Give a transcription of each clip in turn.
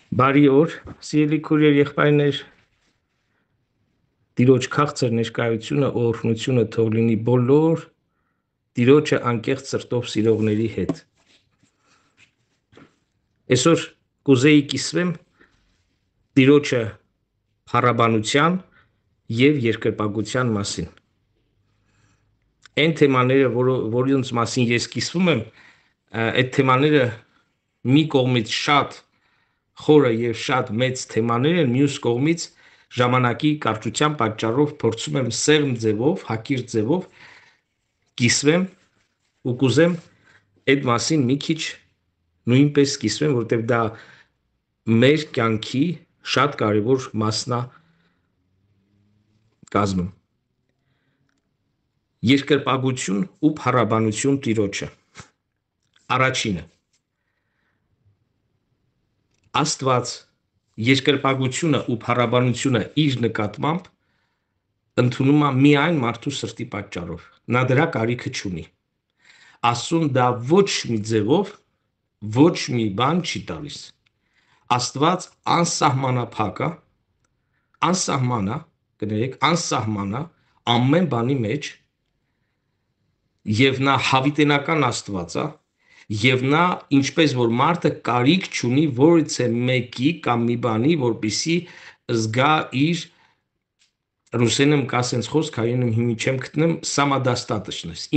Բարի օր, սիրելի քույրեր, եղբայրներ, Տիրոջ քաղցր ներկայությունը ու օրհնությունը թող լինի բոլոր Տիրոջը անկեղծ սրտով սիրողների հետ։ Այսօր կուզեի կիսվեմ Տիրոջը փառաբանության եւ երկրպագության մասին։ Այն թեմաները, որոնց մասին ես կիսվում եմ, այդ թեմաները մի կողմից շատ խորը եւ շատ մեծ թեմաներ են, մյուս կողմից ժամանակի կարճության պատճառով փորձում եմ սեղմ ձևով, հակիրճ ձևով կիսվեմ ու կուզեմ այդ մասին մի քիչ նույնպես կիսվեմ, որտեղ դա մեր կյանքի շատ կարևոր մասն է կազմում։ Երկրպագություն ու փառաբանություն Տիրոջը։ Առաջինը Աստված երկրպագությունը ու փառաբանությունը իր նկատմամբ ընդունում է միայն մարդու սրտի պատճառով։ Նա դրա կարիքը չունի։ Աստծուն դա ոչ մի ձևով, ոչ մի բան չի տալիս։ Աստված անսահմանափակ է, անսահման է ամեն բանի մեջ, եւ նա հավիտենական Աստված է, եւ նա ինչպես որ մարդը կարիք չունի որևէ մեկի կամ մի բանի, որպեսի զգա իր ռուսերենում կա սենց խոսք, հայերենում հիմի չեմ գտնում, самодостаточность,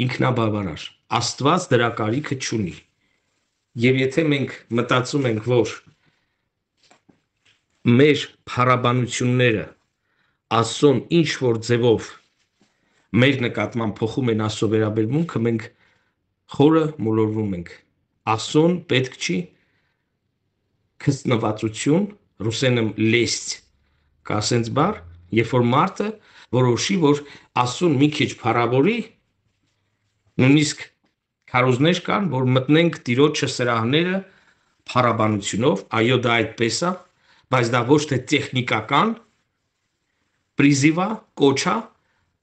ինքնաբավարար։ Աստված դրա կարիքը չունի։ Եվ եթե մենք մտածում ենք, որ մեր փառաբանությունները Աստծուն ինչ որ ձևով մեր նկատմամբ փոխում են Աստծո վերաբերմունքը, մենք խորը մոլորվում ենք։ Աստծուն պետք չի քստնվածություն, ռուսերենում լեստ կա սենց բառ, երբ որ մարդը որոշի, որ Աստծուն մի քիչ փառավորի, նույնիսկ քարոզներ կան, որ մտնենք Տիրոջը սրահները փառաբանությունով, այո դա այդպես է, բայց դա ոչ թե տեխնիկական պրիզիվ է, կոչ է,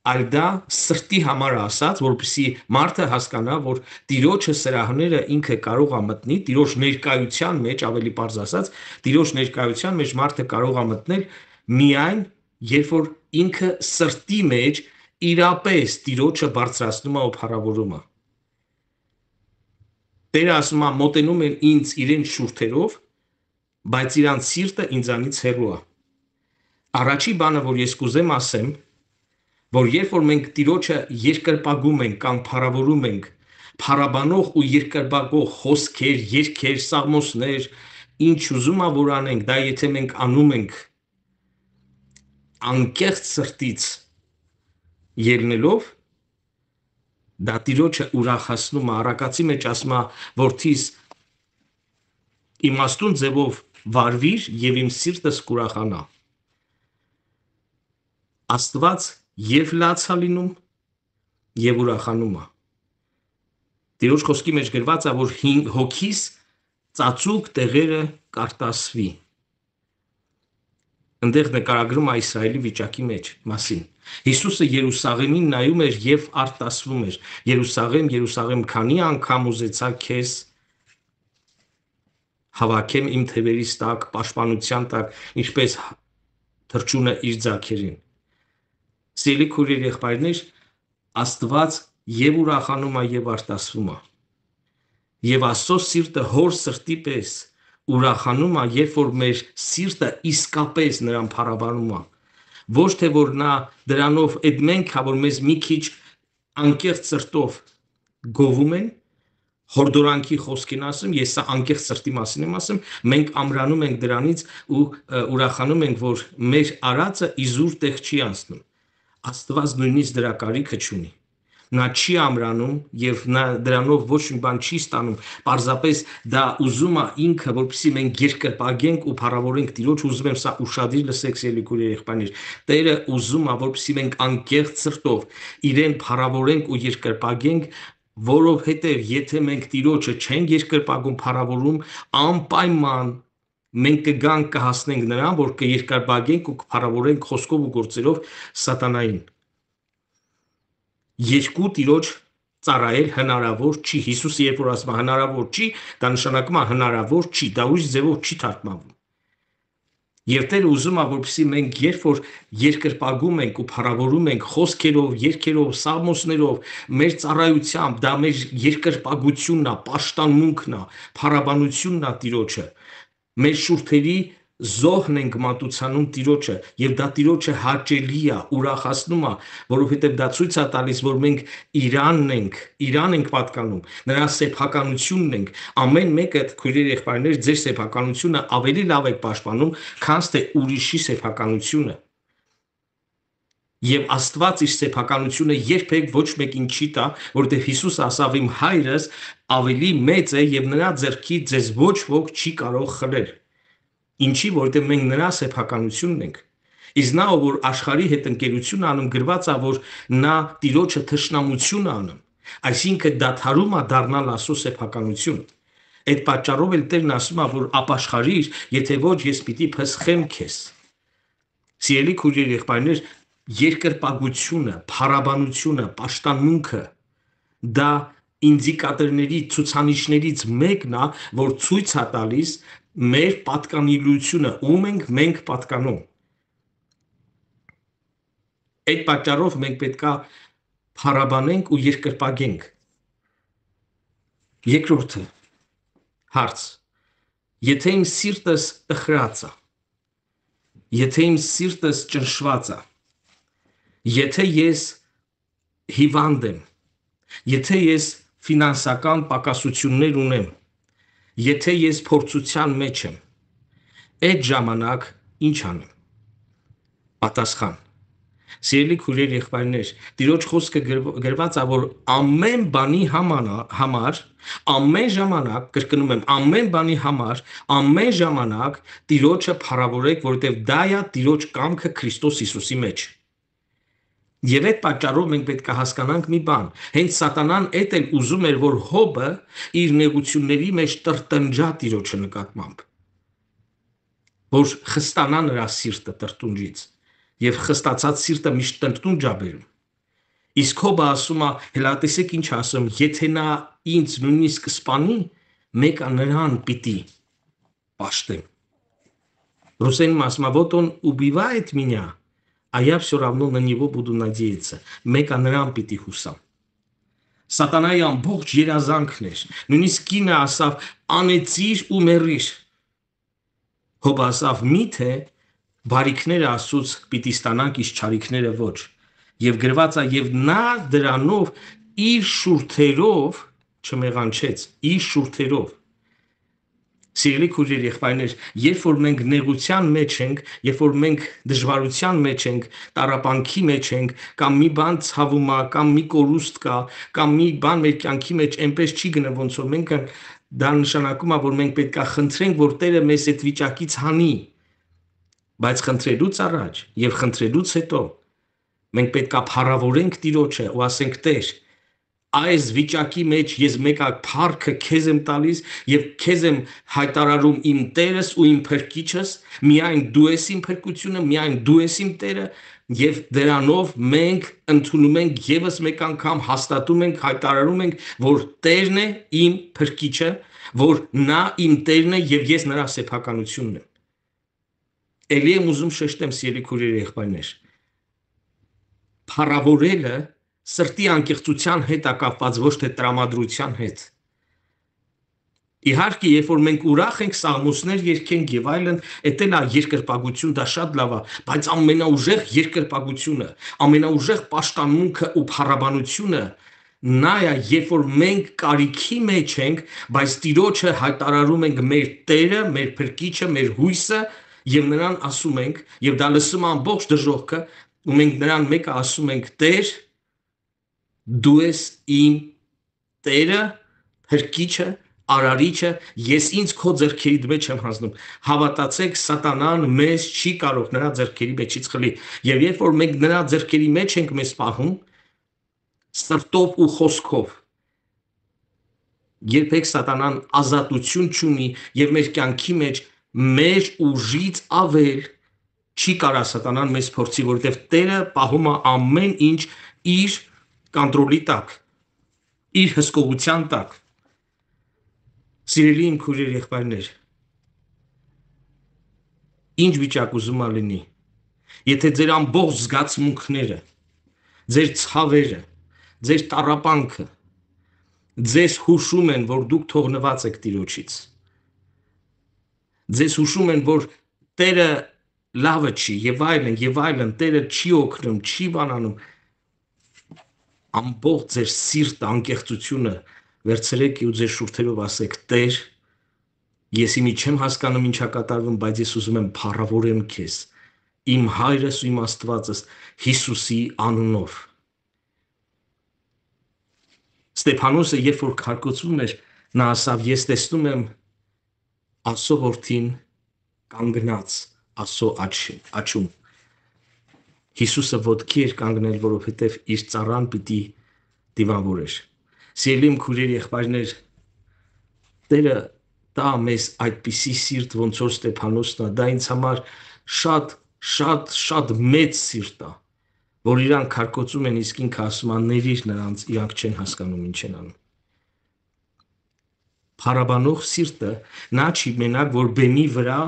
այլ դա սրտի համար ասած, որպեսզի մարդը հասկանա, որ Տիրոջը սրահները ինքը կարող է մտնի, Տիրոջ ներկայության մեջ, ավելի պարզ ասած, Տիրոջ ներկայության մեջ մարդը կարող է մտնել միայն, երբ որ ինքը սրտի մեջ իրապես Տիրոջը բարձրացնում է ու փառավորում է։ Տերը ասում է, մոտենում են ինձ իրենց շուրթերով, բայց իրանց սիրտը ինձանից հեռու է։ Առաջի բանը, որ ես կուզեմ ասեմ, որ երբ որ մենք Տիրոջը երկրպագում ենք կամ փառավորում ենք, փառաբանող ու երկրպագող խոսքեր, երգեր, սաղմոսներ, ինչ ուզում է որ անենք, դա եթե մենք անում ենք անկեղծ սրտից ելնելով, դա Տիրոջը ուրախացնում է, առակացի մեջ ասում է, որդիս իմաստուն ձևով վարվիր եւ իմ սիրտս կուրախանա։ Աստված եւ լաց է լինում եւ ուրախանում է։ Տիրոջ խոսքի մեջ գրված է, որ հոգիս ծածուկ տեղերը կարտասվի։ Ընդեղ նկարագրում է Իսրայելի վիճակի մեջ մասին։ Հիսուսը Երուսաղեմին նայում էր եւ արտասվում էր։ Երուսաղեմ, Երուսաղեմ, քանի անգամ ուզեցա քեզ հավաքեմ իմ թևերից տակ, պաշտպանության տակ, ինչպես թռչունը իր ձագերին։ Սիրելի քույրեր, եղբայրներ, Աստված եւ ուրախանում է եւ արտասվում է։ Եվ Աստծո սիրտը հոր սրտի պես ուրախանում է, երբ որ մեր սիրտը իսկապես նրան փառաբանում է։ Ոչ թե որ նա դրանով այդ մենք հա որ մեզ մի քիչ անկեղծ սրտով գովում են, հորդորանքի խոսքին ասեմ, ես սա անկեղծ սրտի մասին եմ ասում, մենք ամրանում ենք դրանից ու ուրախանում ենք, որ մեր արածը իզուր տեղ չի անցնում։ Աստված նույնիսկ դրա կարիքը չունի։ Նա չի ամրանում եւ նա դրանով ոչ մի բան չի ստանում, պարզապես դա ուզում է ինքը, որպեսզի մենք երկրպագենք ու փառավորենք Տիրոջ, ուզում եմ սա ուշադիր լսեք, սիրելի քույրեր, եղբայրներ, Տերը ուզում է, որպեսզի մենք անկեղծ սրտով իրեն փառավորենք ու երկրպագենք, որովհետեւ եթե մենք Տիրոջը չենք երկրպագում, փառավորում, անպայման մենք կգանք կհասնենք նրան, որ կերկրպագենք ու կփառավորենք խոսքով ու գործերով սատանային։ Երկու Տիրոջ ծառայել հնարավոր չի։ Հիսուսը երբ որ ասում է հնարավոր չի, դա նշանակում է հնարավոր չի, դա ուրիշ ձևով չի թարգմանվում։ Եվ Տերը ուզում է, որպեսզի մենք երբ որ երկրպագում ենք ու փառավորում ենք խոսքերով, երգերով, սաղմոսներով, մեր ծառայությամբ, դա մեր երկրպագությունն է, պաշտամունքն է, փառաբանությունն է Տիրոջը, մեր շուրթերի զոհն ենք մատուցանում Տիրոջը, եւ դա Տիրոջը հաճելի է, ուրախացնում է, որովհետեւ դա ցույց է տալիս, որ մենք Իրան ենք պատկանում, նրա սեփականությունն ենք։ Ամեն մեկը քույրեր եղբայրներ, ձեր սեփականությունը ավելի լավ եք պաշտպանում, քան թե ուրիշի սեփականությունը։ Եվ Աստված իր սեփականությունը երբեք ոչ մեկին չի տա, որովհետեւ Հիսուս ասավ իմ հայրս ավելի մեծ է եւ նրա ձեռքից ձեզ ոչ ոք չի կարող խլել։ Ինչի, որովհետև մենք նրա սեփականությունն ենք։ Իսկ նա, որ աշխարհի հետ ընկերություն անում, գրված է, որ նա Տիրոջը թշնամություն անում, այսինքն դադարում է դառնալ Աստծո սեփականություն։ Այդ պատճառով էլ Տերն ասում է, որ ապաշխարիր, եթե ոչ ես պիտի փսխեմ քեզ։ Սիրելի քույրեր եղբայրներ, երկրպագությունը, փառաբանությունը, պաշտամունքը դա ինդիկատորների, ցուցանիշներից մեկն է, որ ցույց է տալիս մեր պատկանելիությունը, ում ենք մենք պատկանում։ Այդ պատճառով մենք պետքա փառաբանենք ու երկրպագենք։ Երկրորդը հարց. եթե իմ սիրտս տխրած է, եթե իմ սիրտս ճնշված է, եթե ես հիվանդ եմ, եթե ես ֆինանսական պակասություններ ունեմ, եթե ես փորձության մեջ եմ, այդ ժամանակ ինչ անեմ։ Պատասխան. Սիրելի քույրեր եղբայրներ, Տիրոջ խոսքը գրված է, որ ամեն բանի համար, ամեն ժամանակ, կրկնում եմ, ամեն բանի համար, ամեն ժամանակ Տիրոջը փառավորեք, որովհետև դա է Տիրոջ կամքը Քրիստոս Հիսուսի մեջ։ Եվ այդ պատճառով մենք պետք է հասկանանք մի բան, հենց սատանան էդ էլ ուզում էր, որ Հոբը իր նեղությունների մեջ տրտնջա Տիրոջը նկատմամբ, որ խստանա նրա սիրտը տրտունջից, եւ խստացած սիրտը միշտ տրտունջ է բերում։ Իսկ Հոբը ասում է, հելատեսեք ինչ ասում, եթե նա ինձ նույնիսկ սպանի, մեկը նրան պիտի պաշտեմ։ Ռուսերեն ասում է, вот он убивает меня, а я все равно на него буду надеяться։ Մեկը նրան պիտի հուսամ։ Սատանայի ամբողջ երազանքն էր, նույնիսկ կինը ասավ, անեցիր ու մեռիր։ Հոբը ասավ, միթե բարիքները Աստծուց պիտի ստանանք, իսկ չարիքները ոչ։ Եվ գրված է, եւ նա դրանով իր շուրթերով չմեղանչեց, իր շուրթերով։ Սիրելի քույրեր եղբայրներ, երբ որ մենք նեղության մեջ ենք, երբ որ մենք դժվարության մեջ ենք, տառապանքի մեջ ենք, կամ մի բան ցավում է, կամ մի կորուստ կա, կամ մի բան մեր կյանքի մեջ այնպես չի գնում, ոնց որ մենք դա նշանակում է, որ մենք պետք է խնդրենք, որ Տերը մեզ այդ վիճակից հանի։ Բայց խնդրելուց առաջ եւ խնդրելուց հետո մենք պետք է փառավորենք Տիրոջը ու ասենք Տեր, այս վիճակի մեջ ես մեկը փառքը քեզ եմ տալիս եւ քեզ եմ հայտարարում իմ Տերս ու իմ Փրկիչս, միայն դու ես իմ փրկությունը, միայն դու ես իմ Տերը եւ դրանով մենք ընդունում ենք եւս մեկ անգամ հաստատում ենք, հայտարարում ենք, որ Տերն է իմ Փրկիչը, որ նա իմ Տերն է եւ ես նրա սեփականությունն եմ։ Էլի եմ ուզում շեշտեմ, սիրելի քույրեր եղբայրներ, փառավորելը սրտի անկեղծության հետ է կապված, ոչ թե տրամադրության հետ։ Իհարկե, երբ որ մենք ուրախ ենք, սաղմոսներ երգենք եւ այլն, էդ էլ է երկրպագություն, դա շատ լավ է, բայց ամենաուժեղ երկրպագությունը, ամենաուժեղ պաշտամունքը ու փառաբանությունը նա է, երբ որ մենք կարիքի մեջ ենք, բայց Տիրոջը հայտարարում ենք մեր Տերը, մեր Փրկիչը, մեր հույսը եւ նրան ասում ենք, եւ դա լսում է ամբողջ դժոխքը, ու մենք նրան մեկը ասում ենք, Տեր, դու ես իմ Տերը, Փրկիչը, Արարիչը, ես ինձ քո ձեռքերի մեջ եմ հանձնում։ Հավատացեք, սատանան մեզ չի կարող նրա ձեռքերի մեջից խլի։ Եվ երբ որ մենք նրա ձեռքերի մեջ ենք մեզ պահում, սրտով ու խոսքով, երբեք սատանան ազատություն չունի եւ մեր կյանքի մեջ մեր ուժից ավել չի կարա սատանան մեզ փորձի, որովհետև Տերը պահում է ամեն ինչ իր կոնտրոլի տակ։ իր հսկողության տակ։ Սիրելի իմ քույրեր, եղբայրներ, ինչ վիճակ ուզում ա լինի, եթե ձեր ամբողջ զգացմունքները, ձեր ցավերը, ձեր տառապանքը ձեզ հուշում են, որ դուք թողնված եք Տիրոջից, ձեզ հուշում են, որ Տերը լավը չի, եւ այլն, Տերը չի օգնում, չի բանանում, ամբողջ ձեր սիրտ անկեղծությունը վերցրեք ու ձեր շուրթերով ասեք. Տեր, ես իմի չեմ հասկանում ինչա կատարվում, բայց ես ուզում եմ փառավորեմ քեզ, իմ հայրս ու իմ Աստվածս Հիսուսի անունով։ Ստեփանոսը երբ որ քարկոծվում էր, նա ասավ. ես տեսնում եմ Աստծո որդին կանգնած Աստծո աչում։ Հիսուսը ոտքի էր կանգնել, որովհետև իր ծառան պիտի դիվանվորեր։ Սիրելի իմ քույրեր, եղբայրներ, Տերը տա մեզ այդպիսի սիրտ, ոնց որ Ստեփանոսն է, դա ինձ համար շատ մեծ սիրտ է, որ իրանք քարկոծում են, իսկ ինքը ասում է ներիր նրանց, իրանք չեն հասկանում ինչ են անում։ Փառաբանող սիրտը նա չի մենակ, որ բեմի վրա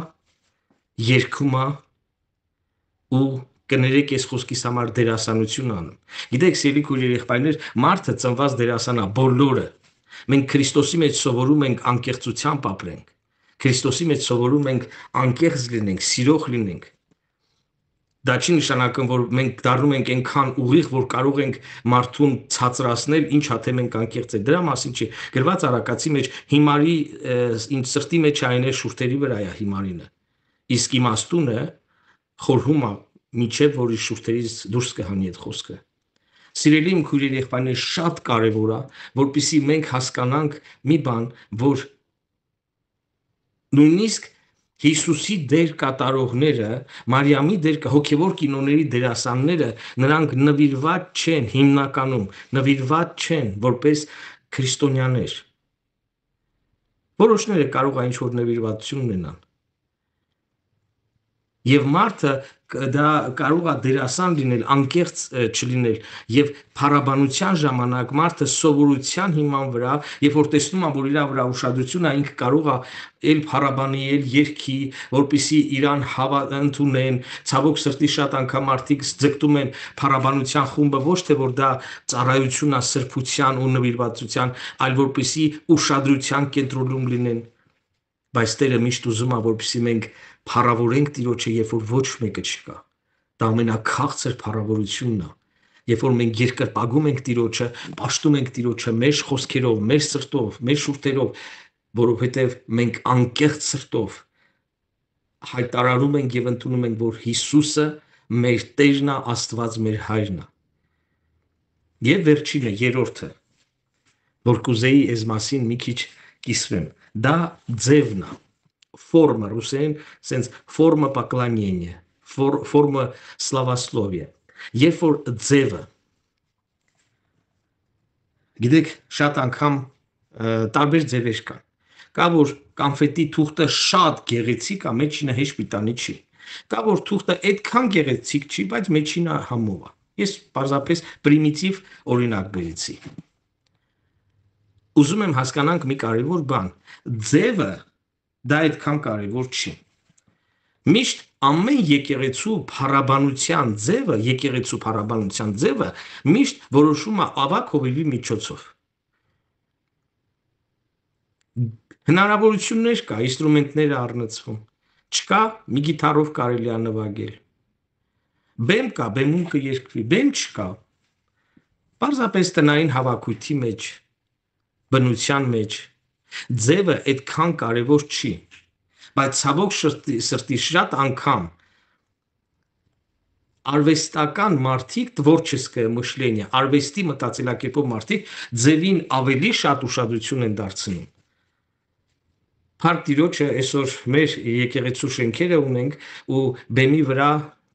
երգում է ու կներեք ես խոսքիս համար դերասանություն անում։ Գիտեք, սիրելի քույրեր, եղբայրներ, մարդը ծնված դերասան է, բոլորը։ Մենք Քրիստոսի մեջ սովորում ենք անկեղծությամբ ապրենք։ Քրիստոսի մեջ սովորում ենք անկեղծ լինենք, սիրող լինենք։ Դա չի նշանակում, որ մենք դառնում ենք այնքան ուղիղ, որ կարող ենք մարդուն ցածրացնել, ինչ հաթե մենք անկեղծ ենք։ Դրա մասին չի։ Գրված Արաքացի մեջ հիմարի ինձ սրտի մեջ այներ շուրթերի վրա է հիմարինը։ Իսկ իմաստունը խորհում է միջև որ իր շուրթերից դուրս կհանի այդ խոսքը։ Սիրելի իմ քույրեր, եղբայրներ, շատ կարևոր է, որպեսզի մենք հասկանանք մի բան, որ նույնիսկ Հիսուսի դեր կատարողները, Մարիամի դեր հոգևոր կինոների դերասանները, նրանք նվիրված չեն հիմնականում, նվիրված չեն որպես քրիստոնյաներ։ Որոշները կարող է ինչ-որ նվիրվածություն ունենան։ Եվ մարդը դա կարող է դերասան լինել, անկեղծ չլինել, եւ փառաբանության ժամանակ մարդը սովորության հիման վրա, երբ որ տեսնում է, որ իր վրա ուշադրություն է, ինքը կարող է էլ փառաբանի, էլ երգի, որպեսզի իրան ընդունեն։ Ցավոք սրտի շատ անգամ մարդիկ ձգտում են փառաբանության խումբը ոչ թե որ դա ծառայություն է սրբության ու նվիրվածության, այլ որպեսզի ուշադրության կենտրոնում լինեն։ Բայց Տերը միշտ ուզում է, որպեսզի մենք փառավորենք Տիրոջը, երբ որ ոչ մեկը չկա։ Դա ամենաքաղցր փառավորությունն է։ Երբ որ մենք երկրպագում ենք Տիրոջը, պաշտում ենք Տիրոջը մեր խոսքերով, մեր սրտով, մեր շուրթերով, որովհետև մենք անկեղծ սրտով հայտարարում ենք եւ ընդունում ենք, որ Հիսուսը մեր Տերն է, Աստված մեր Հայրն է։ Եվ վերջինը, երրորդը, որ կուզեի այս մասին մի քիչ կիսվեմ, դա ձևն է, ֆորմը, ռուսերեն sense ֆորմա поклонения, ֆորմա славословия։ Երբ որ ձևը, գիտեք, շատ անգամ տարբեր ձևեր կան։ Կա որ կոնֆետի թուղթը շատ գեղեցիկ է, մեջինը հեշ պիտանի չի։ Կա որ թուղթը այդքան գեղեցիկ չի, բայց մեջինը համով է։ Ես պարզապես պրիմիտիվ օրինակ բերեցի։ Ուզում եմ հասկանանք մի կարևոր բան։ Ձևը դա այդքան կարևոր չի։ Միշտ ամեն եկեղեցու փառաբանության ձևը միշտ որոշում է ավագ հովիվի միջոցով։ Հնարավորություններ կա, ինստրումենտներ առնցվում։ Չկա, մի գիտարով կարելի է նվագել։ Բեմ կա, բեմում կերկվի, բեմ չկա։ Պարզապես տնային հավաքույթի մեջ, բնության մեջ ձևը այդքան կարևոր չի, բայց ցավոք սրտի շատ անգամ արվեստական մարդիկ, տворческое мышление, արվեստի մտածելակերպով մարդիկ ձևին ավելի շատ ուշադրություն են դարձնում։ Փառք Տիրոջը, այսօր մեր եկեղեցու շենքերը ունենք ու բեմի վրա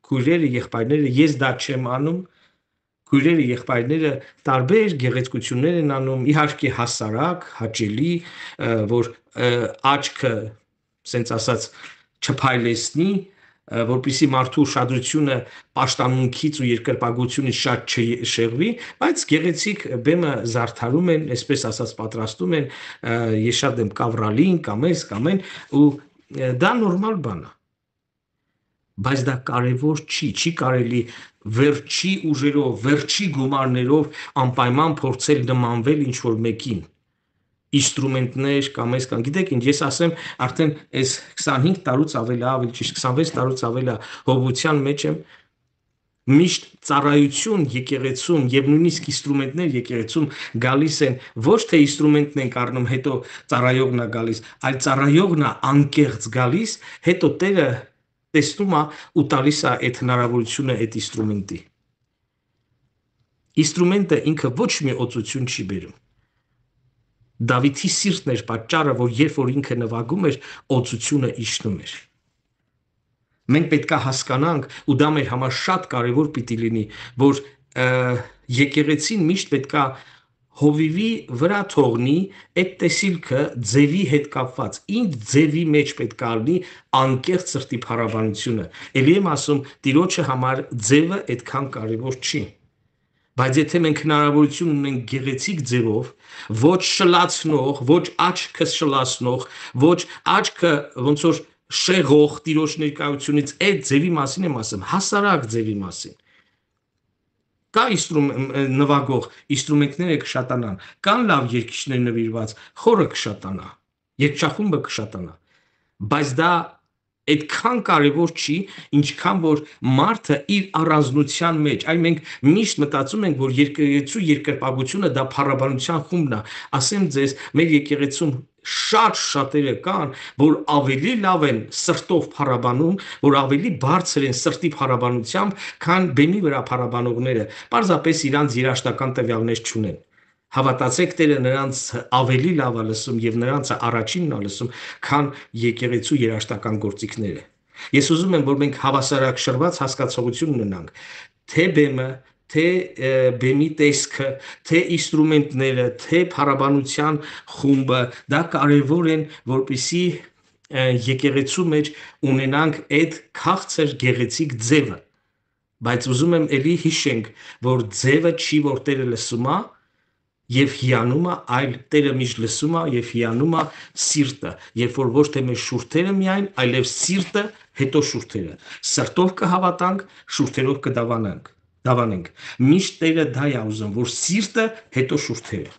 քույրերը, եղբայրները, ես դա չեմ անում, քույրերը, եղբայրները տարբեր գեղեցկություններ են անում, իհարկե հասարակ, հաճելի, որ աչքը, ասենց ասած, չփայլեցնի, որպեսզի մարդու ուշադրությունը պաշտամունքից ու երկրպագությունից շատ չշեղվի, բայց գեղեցիկ բեմը զարդարում են, այսպես ասած պատրաստում են, ես շատ եմ կավրալին կամ այս կամ այն, ու դա նորմալ բան է։ Բայց դա կարևոր չի կարելի վերջի ուժերով, վերջի գումարներով անպայման փորձել նմանվել ինչ-որ մեկին։ Ինստրումենտներ կամ այս կամ գիտեք ինչ, ես ասեմ արդեն այս 25 տարուց ավելի ճիշտ 26 տարուց ավելի հովության մեջ եմ, միշտ ծառայություն եկեղեցում եւ նույնիսկ ինստրումենտներ եկեղեցում գալիս են, ոչ թե ինստրումենտն են առնում, հետո ծառայողն է գալիս, այլ ծառայողն է անկեղծ գալիս, հետո Տերը տեսնում է ու տալիս է այդ հնարավորությունը այդ ինստրումենտի։ Ինստրումենտը ինքը ոչ մի օծություն չի բերում։ Դավիթի սիրտն էր պատճառը, որ երբ որ ինքը նվագում էր, օծությունը իջնում էր։ Մենք պետք է հասկանանք, ու դա մեր համար շատ կարևոր պիտի լինի, որ եկեղեցին միշտ պետք է հովիվի վրա թողնի այդ տեսիլքը ձևի հետ կապված, ինչ ձևի մեջ պետք է լինի անկեղծ սրտի փառաբանությունը։ Էլի եմ ասում, Տիրոջը համար ձևը այդքան կարևոր չի։ Բայց եթե մենք հնարավորություն ունենք գեղեցիկ ձևով, ոչ շլացնող, ոչ աչքը շլացնող, ոչ աչքը ոնց որ շեղող Տիրոջ ներկայությունից, այդ ձևի մասին եմ ասում, հասարակ ձևի մասին։ Կա նվագող ինստրումենտները կշատանան, կան լավ երգիչներ նվիրված, խորը կշատանա, երգչախումբը կշատանա, բայց դա այդքան կարևոր չի, ինչքան որ մարդը իր առանձնության մեջ, այ մենք միշտ մտածում ենք, որ եկեղեցու երկրպագությունը դա փառաբանության խումբն է, ասեմ ձեզ, մեր եկեղեցում շատ շատերը կան, որ ավելի լավ են սրտով փառաբանում, որ ավելի բարձր են սրտի փառաբանությամբ, քան բեմի վրա փառաբանողները, պարզապես իրանց երաժշտական տվյալներ չունեն։ Հավատացեք, Տերը նրանց ավելի լավ է լսում եւ նրանց առաջինն է լսում, քան եկեղեցու երաժշտական գործիքները։ Ես ուզում եմ, որ մենք հավասարակշռված հասկացողություն ունենանք, թե բեմը, թե բեմի տեսքը, թե ինստրումենտները, թե փառաբանության խումբը, դա կարևոր են, որպեսզի եկեղեցու մեջ ունենանք այդ քաղցր գեղեցիկ ձևը։ Բայց ուզում եմ էլի հիշենք, որ ձևը չի, որ Տերը լսում է եւ հիանում է, այլ Տերը միշտ լսում է եւ հիանում է սիրտը, երբ որ ոչ թե մեր շուրթերը միայն, այլև սիրտը, հետո շուրթերը։ Սրտով կհավատանք, շուրթերով կդավանենք։ Միշտ Տերը դա է ուզում, որ սիրտը, հետո շուրթերը։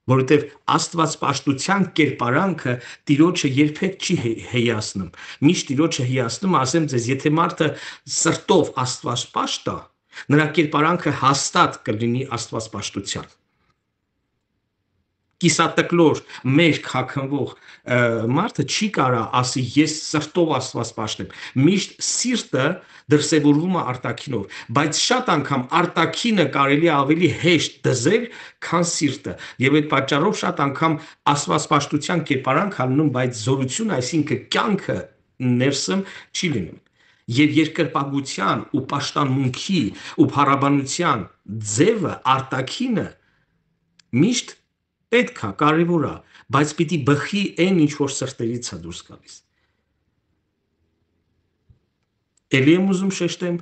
Որովհետև Աստվածպաշտության կերպարանքը Տիրոջը երբեք չի հեյացնում։ Միշտ Տիրոջը հեյացնում, ասեմ ձեզ, եթե մարդը սրտով Աստվածպաշտ է, նրա կերպարանքը հաստատ կլինի Աստվածպաշտության։ Կիսատկլոր մեր հագնվող մարդը չի կարա ասի ես սրտով Աստվածպաշտ եմ։ Միշտ սիրտը դրսևորվում է արտաքինով, բայց շատ անգամ արտաքինը կարելի է ավելի հեշտ դզել, քան սիրտը։ Եվ այդ պատճառով շատ անգամ Աստվածպաշտության կերպարանք հանում, բայց զորություն, այսինքն կյանքը ներսում չի լինում։ Եվ երկրպագության ու պաշտամունքի ու փառաբանության ձևը արտաքինը միշտ պետք է, կարևոր է, բայց պիտի բխի այն ինչ որ սրտերից է դուրս գալիս։ Էլի եմ ուզում շեշտեմ,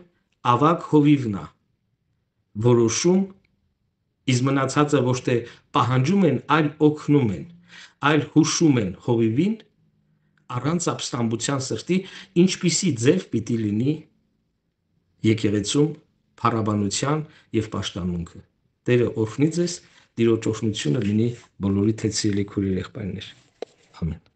ավագ հովիվն է որոշում, իսկ մնացածը ոչ թե պահանջում են, այլ օգնում են, այլ հուշում են հովիվին առանց ապստամբության սրտի, ինչպիսի ձև պիտի լինի եկեղեցում փառաբանության եւ պաշտամունքը։ Տերը օրհնի ձեզ, Տիրոջ օրհնությունը լինի բոլորի հետ սիրելի քույրեր, եղբայրներ։ Ամեն։